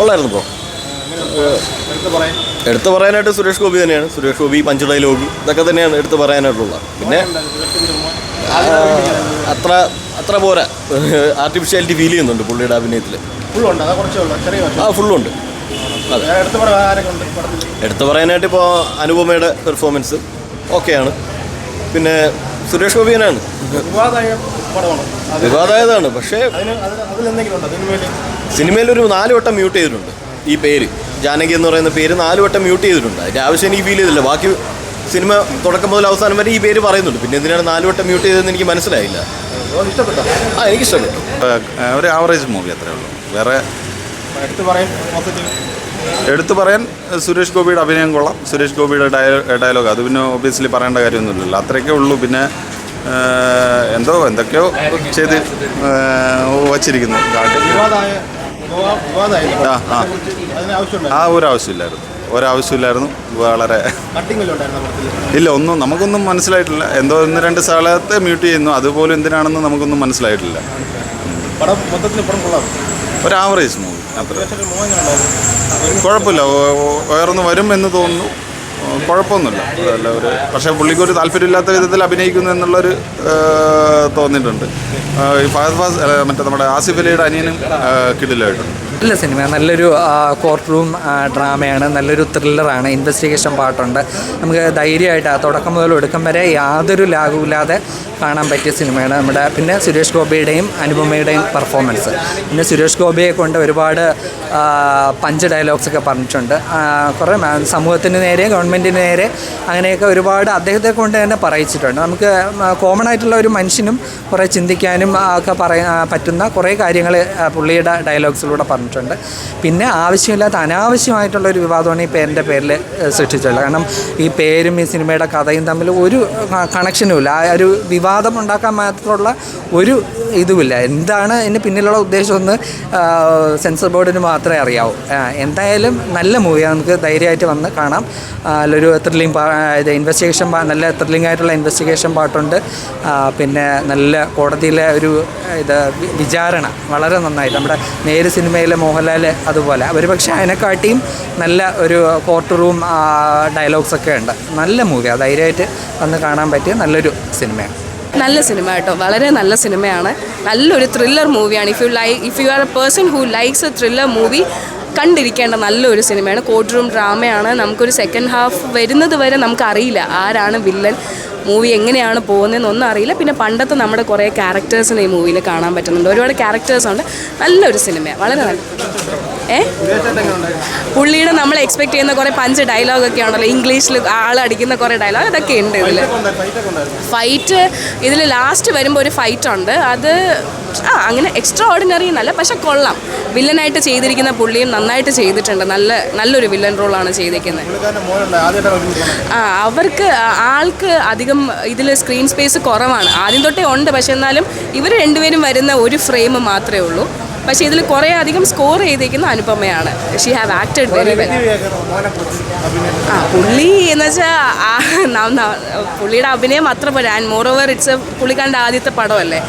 കൊള്ളായിരുന്നു ഇപ്പോൾ. എടുത്തു പറയാനായിട്ട് സുരേഷ് ഗോപി തന്നെയാണ്. സുരേഷ് ഗോപി, പഞ്ച് ഡയലോഗ്, ഇതൊക്കെ തന്നെയാണ് എടുത്തു പറയാനായിട്ടുള്ളത്. പിന്നെ അത്ര പോരാ, ആർട്ടിഫിഷ്യാലിറ്റി ഫീൽ ചെയ്യുന്നുണ്ട് പുള്ളിയുടെ അഭിനയത്തിൽ. ഫുള്ളുണ്ട്. അതെ, എടുത്തു പറയാനായിട്ട് ഇപ്പോൾ അനുപമയുടെ പെർഫോമൻസ് ഓക്കെയാണ്. പിന്നെ സുരേഷ് ഗോപി തന്നെയാണ്. വിവാദമായതാണ്, പക്ഷേ സിനിമയിൽ ഒരു 4 വട്ടം മ്യൂട്ട് ചെയ്തിട്ടുണ്ട് ഈ പേര്. ജാനകി എന്ന് പറയുന്ന പേര് 4 വട്ടം മ്യൂട്ട് ചെയ്തിട്ടുണ്ട്. അതിൻ്റെ ആവശ്യം എനിക്ക് ഫീൽ ചെയ്തില്ല. ബാക്കി സിനിമ തുടക്കം മുതൽ അവസാനം വരെ ഈ പേര് പറയുന്നുണ്ട്. പിന്നെ എന്തിനാണ് 4 വട്ടം മ്യൂട്ട് ചെയ്തതെന്ന് എനിക്ക് മനസ്സിലായില്ല. എനിക്ക് ഇഷ്ടപ്പെട്ടു. ഒരു ആവറേജ് മൂവി അത്രേ ഉള്ളൂ. വേറെ എടുത്തു പറയാൻ സുരേഷ് ഗോപിയുടെ അഭിനയം കൊള്ളാം. സുരേഷ് ഗോപിയുടെ ഡയലോഗ് അത് പിന്നെ ഒബ്വിയസ്ലി പറയേണ്ട കാര്യമൊന്നുമില്ലല്ലോ, അത്രയൊക്കെ ഉള്ളൂ. പിന്നെ എന്തൊക്കെയോ ചെയ്ത് വച്ചിരിക്കുന്നു. ഒരാവശ്യമില്ലായിരുന്നു. വളരെ ഇല്ല, നമുക്കൊന്നും മനസ്സിലായിട്ടില്ല. എന്തോ 1-2 സ്ഥലത്തെ മ്യൂട്ട് ചെയ്യുന്നു, അതുപോലും എന്തിനാണെന്ന് നമുക്കൊന്നും മനസ്സിലായിട്ടില്ല. ഒരു ആവറേജ് മൂവി അത്ര. കുഴപ്പമില്ല, ഉയർന്നു വരും എന്ന് തോന്നുന്നു. കുഴപ്പമൊന്നുമില്ല. അതല്ല പക്ഷേ പുള്ളിക്കൊരു താല്പര്യമില്ലാത്ത വിധത്തിൽ അഭിനയിക്കുന്നു എന്നുള്ളൊരു തോന്നിയിട്ടുണ്ട്. മറ്റേ നമ്മുടെ ആസിഫ് അലിയുടെ അനിയനും കിടിലമായിട്ടുണ്ട്. നല്ല സിനിമ, നല്ലൊരു കോർട്ട് റൂം ഡ്രാമയാണ്, നല്ലൊരു ത്രില്ലറാണ്, ഇൻവെസ്റ്റിഗേഷൻ പാർട്ടുണ്ട്. നമുക്ക് ധൈര്യമായിട്ട് തുടക്കം മുതൽ ഒടുക്കം വരെ യാതൊരു ലാഘവുമില്ലാതെ കാണാൻ പറ്റിയ സിനിമയാണ് നമ്മുടെ. പിന്നെ സുരേഷ് ഗോപിയുടെയും അനുപമയുടെയും പെർഫോമൻസ്. പിന്നെ സുരേഷ് ഗോപിയെ കൊണ്ട് ഒരുപാട് പഞ്ച് ഡയലോഗ്സൊക്കെ പറഞ്ഞിട്ടുണ്ട്. കുറേ സമൂഹത്തിന് നേരെ, ഗവൺമെൻറ്റിന് നേരെ, അങ്ങനെയൊക്കെ ഒരുപാട് അദ്ദേഹത്തെ കൊണ്ട് തന്നെ പറയിച്ചിട്ടുണ്ട്. നമുക്ക് കോമൺ ആയിട്ടുള്ള ഒരു മനുഷ്യനും കുറേ ചിന്തിക്കാനും ഒക്കെ പറ്റുന്ന കുറേ കാര്യങ്ങൾ പുള്ളിയുടെ ഡയലോഗ്സിലൂടെ പറഞ്ഞിട്ടുണ്ട്. പിന്നെ ആവശ്യമില്ലാത്ത അനാവശ്യമായിട്ടുള്ളൊരു വിവാദമാണ് ഈ പേരിൻ്റെ പേരിൽ സൃഷ്ടിച്ചിട്ടുള്ളത്. കാരണം ഈ പേരും ഈ സിനിമയുടെ കഥയും തമ്മിൽ ഒരു കണക്ഷനുമില്ല. ആ ഒരു വിവാദം ഉണ്ടാക്കാൻ മാത്രമുള്ള ഒരു ഇതുമില്ല. എന്താണ് ഇതിന് പിന്നിലുള്ള ഉദ്ദേശമെന്ന് സെൻസർ ബോർഡിന് മാത്രമേ അറിയാവൂ. എന്തായാലും നല്ല മൂവിയാണ്, നമുക്ക് ധൈര്യമായിട്ട് വന്ന് കാണാം. നല്ലൊരു ത്രില്ലിംഗ് ഇൻവെസ്റ്റിഗേഷൻ, നല്ല ത്രില്ലിംഗ് ആയിട്ടുള്ള ഇൻവെസ്റ്റിഗേഷൻ പാർട്ടുണ്ട്. പിന്നെ നല്ല കോടതിയിലെ ഒരു വിചാരണ വളരെ നന്നായിട്ട്, നമ്മുടെ നേര് സിനിമയിലെ മോഹൻലാൽ അതുപോലെ ഒരുപക്ഷെ അതിനെക്കാട്ടിയും നല്ല ഒരു കോർട്ട് റൂം ഡയലോഗ്സൊക്കെ ഉണ്ട്. നല്ല മൂവിയാണ്, ധൈര്യമായിട്ട് വന്ന് കാണാൻ പറ്റിയ നല്ലൊരു സിനിമയാണ്. നല്ല സിനിമ കേട്ടോ, വളരെ നല്ല സിനിമയാണ്. നല്ലൊരു ത്രില്ലർ മൂവിയാണ്. If you are a person who likes a thriller movie, കണ്ടിരിക്കേണ്ട നല്ലൊരു സിനിമയാണ്. കോർട്ട് റൂം ഡ്രാമയാണ്. നമുക്കൊരു സെക്കൻഡ് ഹാഫ് വരുന്നത് വരെ നമുക്കറിയില്ല ആരാണ് വില്ലൻ, മൂവി എങ്ങനെയാണ് പോകുന്നതെന്നൊന്നും അറിയില്ല. പിന്നെ പണ്ടത്തെ നമ്മുടെ കുറേ ക്യാരക്ടേഴ്സിനെ ഈ മൂവിയിൽ കാണാൻ പറ്റുന്നുണ്ട്. ഒരുപാട് ക്യാരക്ടേഴ്സുണ്ട്. നല്ലൊരു സിനിമയാണ്, വളരെ നല്ല. പുള്ളിയുടെ നമ്മൾ എക്സ്പെക്ട് ചെയ്യുന്ന കുറേ പഞ്ച് ഡയലോഗൊക്കെ ഉണ്ടല്ലോ, ഇംഗ്ലീഷിൽ ആളടിക്കുന്ന കുറേ ഡയലോഗ്, അതൊക്കെ ഉണ്ട് ഇതിൽ. ഫൈറ്റ് ഇതിൽ ലാസ്റ്റ് വരുമ്പോൾ ഒരു ഫൈറ്റുണ്ട്. അത് അങ്ങനെ എക്സ്ട്രാ ഓർഡിനറി എന്നല്ല, പക്ഷെ കൊള്ളാം. വില്ലനായിട്ട് ചെയ്തിരിക്കുന്ന പുള്ളിയും നന്നായിട്ട് ചെയ്തിട്ടുണ്ട്. നല്ലൊരു വില്ലൻ റോളാണ് ചെയ്തിരിക്കുന്നത്. അവർക്ക് ആൾക്ക് അധികം ഇതിൽ സ്ക്രീൻ സ്പേസ് കുറവാണ്. ആദ്യം തൊട്ടേ ഉണ്ട്, പക്ഷെ എന്നാലും ഇവർ രണ്ടുപേരും വരുന്ന ഒരു ഫ്രെയിം മാത്രമേ ഉള്ളൂ. പക്ഷേ ഇതിൽ കുറേ അധികം സ്കോർ ചെയ്തിരിക്കുന്ന അനുപമയാണ്. She have acted very well. പുള്ളി എന്ന് വെച്ചാൽ പുള്ളിയുടെ അഭിനയം അത്ര പോരാ. ആൻഡ് മോർ ഓവർ ഇറ്റ്സ് പുള്ളിക്കാരുടെ ആദ്യത്തെ പടമല്ലേ.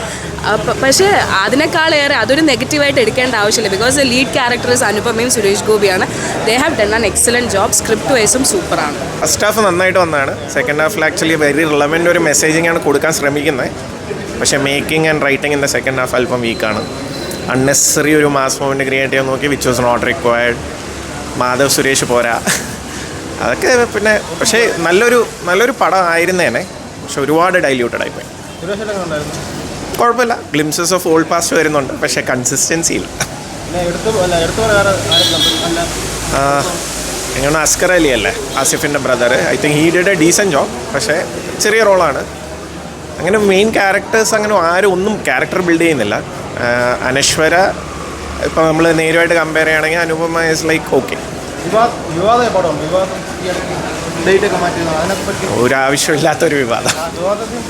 പക്ഷേ അതിനേക്കാളേറെ അതൊരു നെഗറ്റീവായിട്ട് എടുക്കേണ്ട ആവശ്യമില്ല. ബിക്കോസ് ലീഡ് ക്യാരക്ടേഴ്സ് അനുപമയും സുരേഷ് ഗോപിയാണ്. They have done an excellent job. Script വൈസും സൂപ്പറാണ്. ഫസ്റ്റ് ഹാഫ് നന്നായിട്ട് വന്നതാണ്. സെക്കൻഡ് ഹാഫിൽ ആക്ച്വലി വെരി റിലവൻ്റ് ഒരു മെസ്സേജിങ് ആണ് കൊടുക്കാൻ ശ്രമിക്കുന്നത്. പക്ഷേ making and writing in the second half അല്പം വീക്കാണ്. അൺനെസറി ഒരു മാസ് മൂവ്മെൻറ്റ് ക്രിയേറ്റ് ചെയ്യാൻ നോക്കി, which was not required. Madhav Suresh പോരാ, അതൊക്കെ. പിന്നെ പക്ഷേ നല്ലൊരു പടം ആയിരുന്നേനെ, പക്ഷെ ഒരുപാട് ഡൈല്യൂട്ടഡ് ആയിപ്പോയി. കുഴപ്പമില്ല, ഗ്ലിംസസ് ഓഫ് ഓൾഡ് പാസ്റ്റ് വരുന്നുണ്ട്, പക്ഷേ കൺസിസ്റ്റൻസി ഇല്ല. എങ്ങനെ അസ്കർ അലി അല്ലേ, ആസിഫിൻ്റെ brother, I think he did a decent job. പക്ഷേ ചെറിയ റോളാണ്. അങ്ങനെ മെയിൻ ക്യാരക്ടേഴ്സ് അങ്ങനെ ആരും ഒന്നും ക്യാരക്ടർ ബിൽഡ് ചെയ്യുന്നില്ല. അനശ്വര ഇപ്പോൾ നമ്മൾ നേരുമായിട്ട് കമ്പയർ ചെയ്യുകയാണെങ്കിൽ Anupama is like okay. Date ഒക്കെ മാറ്റിയത് അതിനൊക്കെ പറ്റി ഒരു ആവശ്യമില്ലാത്തൊരു വിവാദം.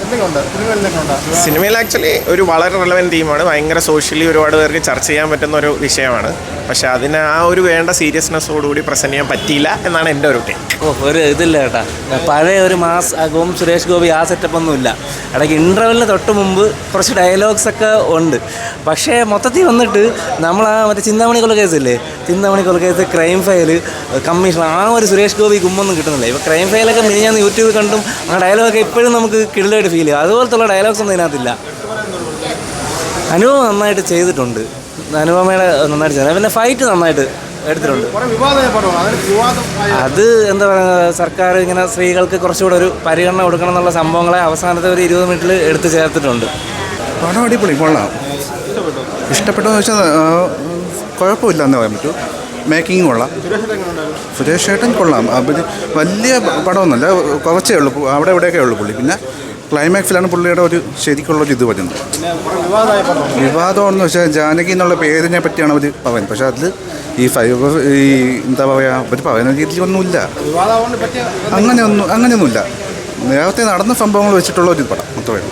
എന്തൊക്കെയുണ്ട് സിനിമയിൽ എന്തൊക്കെയുണ്ട്? സിനിമയിൽ ആക്ച്വലി ഒരു വളരെ റെലവൻറ്റ് തീമാണ്, ഭയങ്കര സോഷ്യലി ഒരുപാട് പേർക്ക് ചർച്ച ചെയ്യാൻ പറ്റുന്ന ഒരു വിഷയമാണ്. പക്ഷെ അതിന് ആ ഒരു വേണ്ട സീരിയസ്നെസ്സോടുകൂടി പ്രസൻറ്റ് ചെയ്യാൻ പറ്റിയില്ല എന്നാണ് എൻ്റെ ഒരു ടേക്ക്. ഒരു ഇതില്ല കേട്ടാ, പഴയ ഒരു മാസ് ആകും സുരേഷ് ഗോപി ആ സെറ്റപ്പൊന്നും ഇല്ല. ഇടയ്ക്ക് ഇൻ്റർവെല്ലിന് തൊട്ട് മുമ്പ് കുറച്ച് ഡയലോഗ്സ് ഒക്കെ ഉണ്ട്. പക്ഷേ മൊത്തത്തിൽ വന്നിട്ട് നമ്മൾ ആ മറ്റേ ചിന്താമണി കൊലക്കേസില്ലേ, ചിന്താമണി കൊലക്കേസ്, ക്രൈം ഫയൽ, കമ്മീഷൻ, ആ ഒരു സുരേഷ് ഗോപി കുമ്പൊന്നും കിട്ടുന്നില്ല. ഇപ്പോൾ ക്രൈം ഫയലൊക്കെ ഞാൻ യൂട്യൂബിൽ കണ്ടും ആ ഡയലോഗൊക്കെ ഇപ്പോഴും നമുക്ക് കിടിലായിട്ട് ഫീൽ ചെയ്യും. അതുപോലത്തുള്ള ഡയലോഗ്സ് ഒന്നും ഇതിനകത്തില്ല. അനുപമ നന്നായിട്ട് ചെയ്തിട്ടുണ്ട്, അനുപമയുടെ നന്നായിട്ട് ചെയ്തത്. പിന്നെ ഫൈറ്റ് നന്നായിട്ട് എടുത്തിട്ടുണ്ട്. കുറെ വിവാദമായ പടമാണ്, അതിന് വിവാദമായ അത് എന്താ പറയുക, സർക്കാർ ഇങ്ങനെ സ്ത്രീകൾക്ക് കുറച്ചുകൂടെ ഒരു പരിഗണന കൊടുക്കണം എന്നുള്ള സംഭവങ്ങളെ അവസാനത്തെ ഒരു 20 മിനിറ്റിൽ എടുത്ത് ചേർത്തിട്ടുണ്ട്. പടം അടിപൊളി, കൊള്ളാം. ഇഷ്ടപ്പെട്ടെന്ന് വെച്ചാൽ കുഴപ്പമില്ല എന്ന് പറയാൻ പറ്റൂ. മേക്കിങ് കൊള്ളാം. സുരേഷ് ഏട്ടൻ കൊള്ളാം. വലിയ പടമൊന്നുമല്ല, കുറച്ചേ ഉള്ളൂ, അവിടെ ഇവിടെയൊക്കെ ഉള്ളൂ പുള്ളി. പിന്നെ ക്ലൈമാക്സിലാണ് പുള്ളിയുടെ ഒരു ശരിക്കുള്ളൊരു ഇത് വരുന്നത്. വിവാദം എന്ന് വെച്ചാൽ ജാനകി എന്നുള്ള പേരിനെ പറ്റിയാണ് അവർ പറയുന്നത്. പക്ഷേ അതിൽ ഈ എന്താ പറയുക, അവർ പറയുന്ന രീതിയിലൊന്നുമില്ല. അങ്ങനെയൊന്നുമില്ല. നേരത്തെ നടന്ന സംഭവങ്ങൾ വെച്ചിട്ടുള്ള ഒരു പടം മൊത്തം.